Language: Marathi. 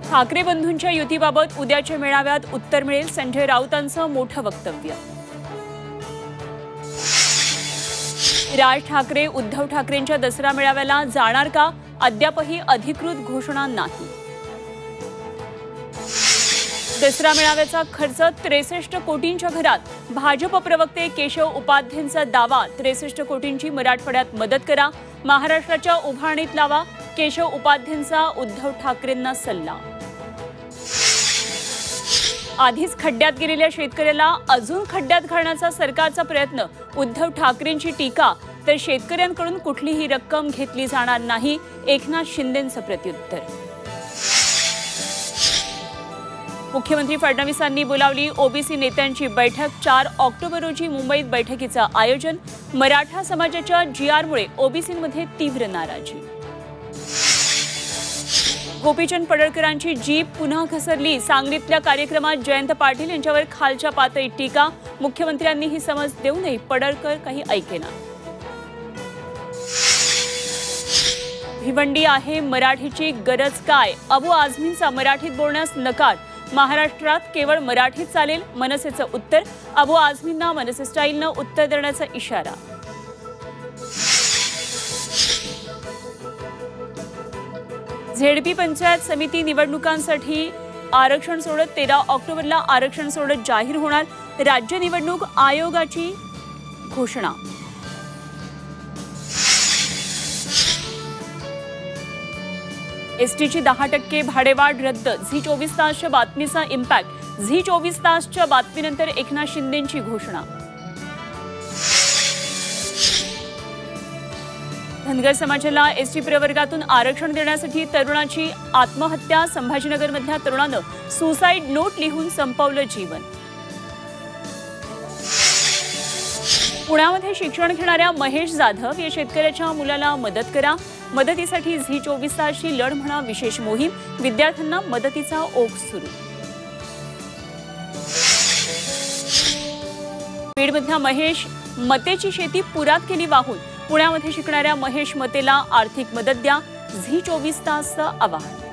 ठाकरे बंधूंच्या युतीबाबत उद्याच्या मेळाव्यात उत्तर मिळेल, संजय राऊतांचं मोठं वक्तव्य। राज ठाकरे उद्धव ठाकरेंच्या दसरा मेळाव्याला जाणार का? अद्यापही अधिकृत घोषणा नाही। दसरा मेळाव्याचा खर्च 63 कोटींच्या घरात, भाजप प्रवक्ते केशव उपाध्यांचा दावा, 63 कोटींची मराठवाड्यात मदत करा, महाराष्ट्राच्या उभारणीत लावा, केशव उपाध्यांचा उद्धव ठाकरेंना सल्ला। आधीच खड्ड्यात गेलेल्या शेतकऱ्याला अजून खड्ड्यात घालण्याचा सरकारचा प्रयत्न, उद्धव ठाकरेंची टीका, तर शेतकऱ्यांकडून कुठलीही रक्कम घेतली जाणार नाही, एकनाथ शिंदेंचं प्रत्युत्तर। मुख्यमंत्री फडणवीसांनी बोलावली ओबीसी नेत्यांची बैठक, 4 ऑक्टोबर रोजी मुंबईत बैठकीचं आयोजन। मराठा समाजाच्या जीआरमुळे ओबीसींमध्ये तीव्र नाराजी। गोपीचंद पडळकरांची जीप पुन्हा घसरली, सांगलीतल्या कार्यक्रमात जयंत पाटील यांच्यावर खालच्या पातळीत टीका, मुख्यमंत्र्यांनी ही समज देऊनही पडळकर काही ऐकेना। भिवंडी आहे मराठीची गरज काय? अबू आझमींचा मराठीत बोलण्यास नकार, महाराष्ट्रात केवळ मराठीत चालेल, मनसेचं उत्तर, अबू आझमींना मनसे स्टाईलनं उत्तर देण्याचा इशारा। झेडपी पंचायत समिती निवडणुकांसाठी आरक्षण सोडत 13 ऑक्टोबरला आरक्षण सोडत जाहीर होणार, राज्य निवडणूक आयोगाची घोषणा। एसटीची 10% भाडेवाढ रद्द, झी 24 तासच्या बातमीचा इम्पॅक्ट, झी 24 तासच्या बातमीनंतर एकनाथ शिंदेंची घोषणा। धनगर समाजाला एसटी प्रवर्गातून आरक्षण देण्यासाठी तरुणाची आत्महत्या, संभाजीनगरमधल्या तरुणानं सुसाईड नोट लिहून संपवलं जीवन। पुण्यामध्ये शिक्षण घेणाऱ्या महेश जाधव या शेतकऱ्याच्या मुलाला मदत करा, मदतीसाठी झी 24 तासची लढ म्हणा विशेष मोहीम, विद्यार्थ्यांना मदतीचा ओघ सुरू। बीडमधल्या महेश मतेची शेती पुरात केली वाहून, पुण्यामध्ये शिकणाऱ्या महेश मतेला आर्थिक मदत द्या, झी 24 तासचं आवाहन।